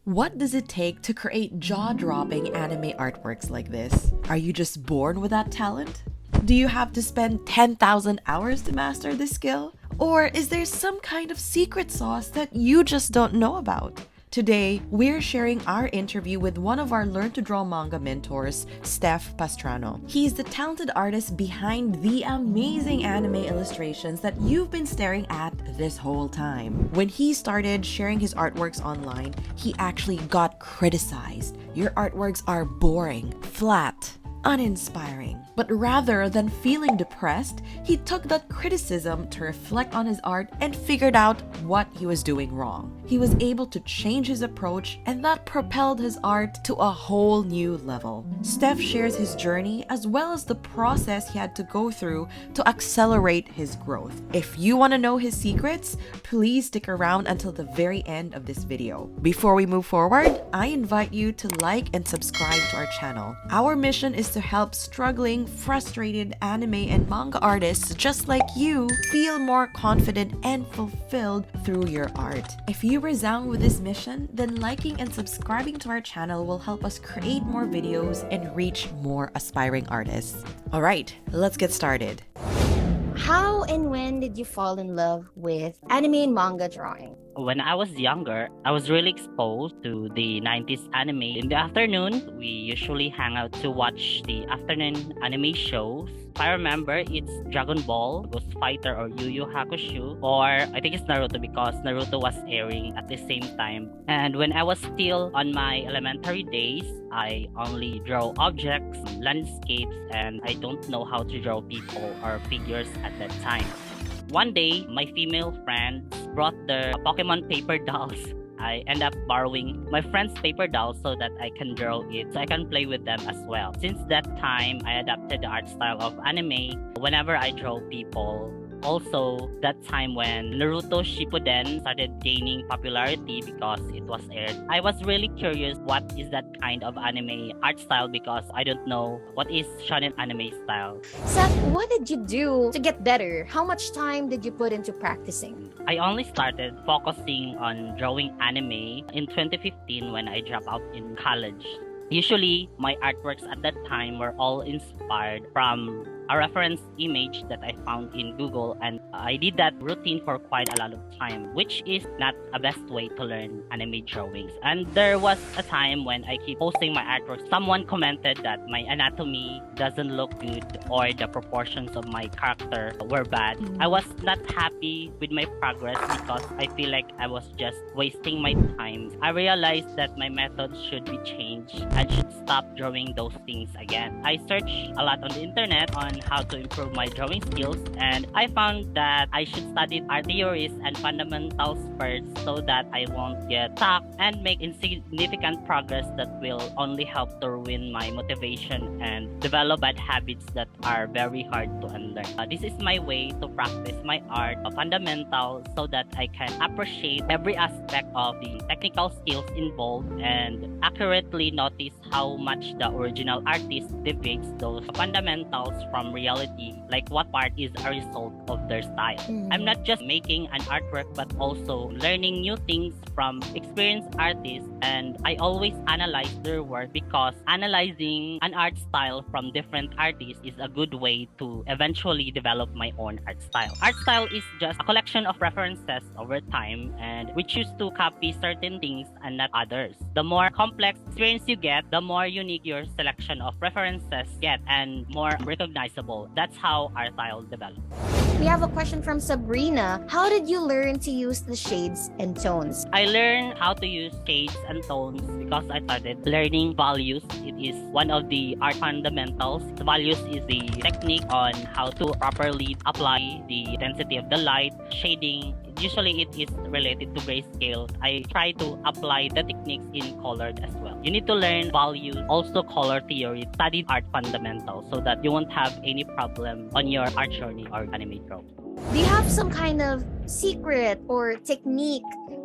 What does it take to create jaw-dropping anime artworks like this? Are you just born with that talent? Do you have to spend 10,000 hours to master this skill? Or is there some kind of secret sauce that you just don't know about? Today, we're sharing our interview with one of our Learn to Draw manga mentors, Steff Pastrano. He's the talented artist behind the amazing anime illustrations that you've been staring at this whole time. When he started sharing his artworks online, he actually got criticized. Your artworks are boring, flat, uninspiring. But rather than feeling depressed, he took that criticism to reflect on his art and figured out what he was doing wrong. He was able to change his approach, and that propelled his art to a whole new level. Steff shares his journey as well as the process he had to go through to accelerate his growth. If you want to know his secrets, please stick around until the very end of this video. Before we move forward, I invite you to like and subscribe to our channel. Our mission is to help struggling, frustrated anime and manga artists just like you feel more confident and fulfilled through your art. If you resound with this mission, then liking and subscribing to our channel will help us create more videos and reach more aspiring artists. Alright, let's get started. How and when did you fall in love with anime and manga drawing? When I was younger, I was really exposed to the 90s anime. In the afternoon, we usually hang out to watch the afternoon anime shows. If I remember, it's Dragon Ball, Ghost Fighter, or Yu Yu Hakusho, or I think it's Naruto because Naruto was airing at the same time. And when I was still on my elementary days, I only draw objects, landscapes, and I don't know how to draw people or figures at that time. One day, my female friends brought their Pokemon paper dolls. I end up borrowing my friend's paper dolls so that I can draw it, so I can play with them as well. Since that time, I adapted the art style of anime whenever I draw people. Also, that time when Naruto Shippuden started gaining popularity because it was aired, I was really curious what is that kind of anime art style because I don't know what is shonen anime style. Seth, what did you do to get better? How much time did you put into practicing? I only started focusing on drawing anime in 2015 when I dropped out in college. Usually, my artworks at that time were all inspired from a reference image that I found in Google, and I did that routine for quite a lot of time, which is not a best way to learn anime drawings. And there was a time when I keep posting my artwork, someone commented that my anatomy doesn't look good or the proportions of my character were bad. I was not happy with my progress because I feel like I was just wasting my time. I realized that my method should be changed and should stop drawing those things again. I searched a lot on the internet on how to improve my drawing skills, and I found that I should study art theories and fundamentals first so that I won't get stuck and make insignificant progress that will only help to ruin my motivation and develop bad habits that are very hard to unlearn. This is my way to practice my art fundamentals so that I can appreciate every aspect of the technical skills involved and accurately notice how much the original artist deviates those fundamentals from reality, like what part is a result of their style. I'm not just making an artwork but also learning new things from experienced artists, and I always analyze their work because analyzing an art style from different artists is a good way to eventually develop my own art style. Art style is just a collection of references over time, and we choose to copy certain things and not others. The more complex experience you get, the more unique your selection of references get and more recognizable. That's how art style develops. We have a question from Sabrina. How did you learn to use the shades and tones? I learned how to use shades and tones because I started learning values. It is one of the art fundamentals. The values is the technique on how to properly apply the intensity of the light, shading. Usually it is related to grayscale. I try to apply the techniques in colored as well. You need to learn values, also color theory, study art fundamentals so that you won't have any problem on your art journey or anime drawing. Do you have some kind of secret or technique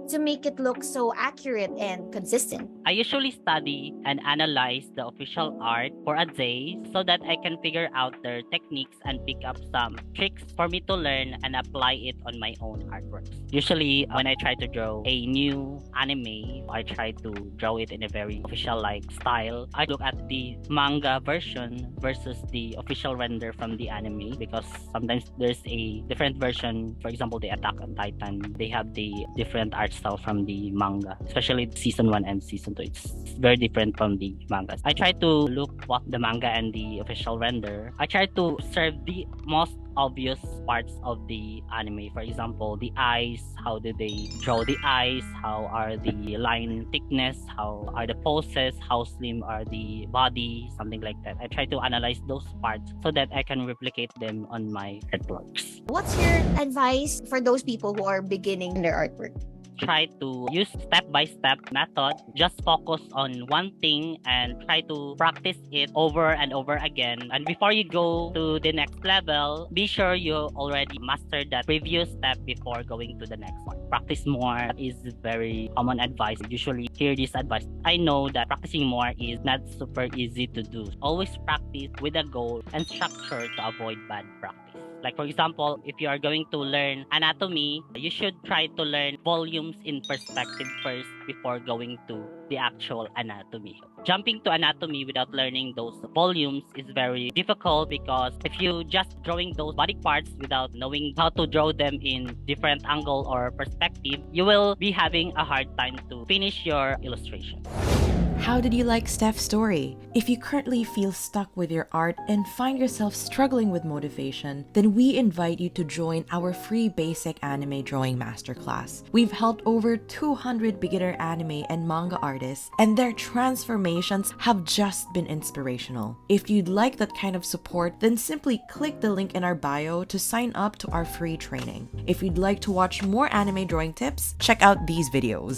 to make it look so accurate and consistent? I usually study and analyze the official art for a day so that I can figure out their techniques and pick up some tricks for me to learn and apply it on my own artworks. Usually, when I try to draw a new anime, I try to draw it in a very official-like style. I look at the manga version versus the official render from the anime because sometimes there's a different version. For example, the Attack on Titan, they have the different art style from the manga, especially season 1 and season 2. It's very different from the mangas. I try to look what the manga and the official render. I try to serve the most obvious parts of the anime. For example, the eyes, how do they draw the eyes, how are the line thickness, how are the poses, how slim are the body, something like that. I try to analyze those parts so that I can replicate them on my artworks. What's your advice for those people who are beginning their artwork? Try to use step-by-step method. Just focus on one thing and try to practice it over and over again. And before you go to the next level, be sure you already mastered that previous step before going to the next one. Practice more is very common advice. Usually hear this advice. I know that practicing more is not super easy to do. Always practice with a goal and structure to avoid bad practice. Like for example, if you are going to learn anatomy, you should try to learn volumes in perspective first before going to the actual anatomy. Jumping to anatomy without learning those volumes is very difficult because if you just drawing those body parts without knowing how to draw them in different angle or perspective, you will be having a hard time to finish your illustration. How did you like Steff's story? If you currently feel stuck with your art and find yourself struggling with motivation, then we invite you to join our free basic anime drawing masterclass. We've helped over 200 beginner anime and manga artists, and their transformations have just been inspirational. If you'd like that kind of support, then simply click the link in our bio to sign up to our free training. If you'd like to watch more anime drawing tips, check out these videos.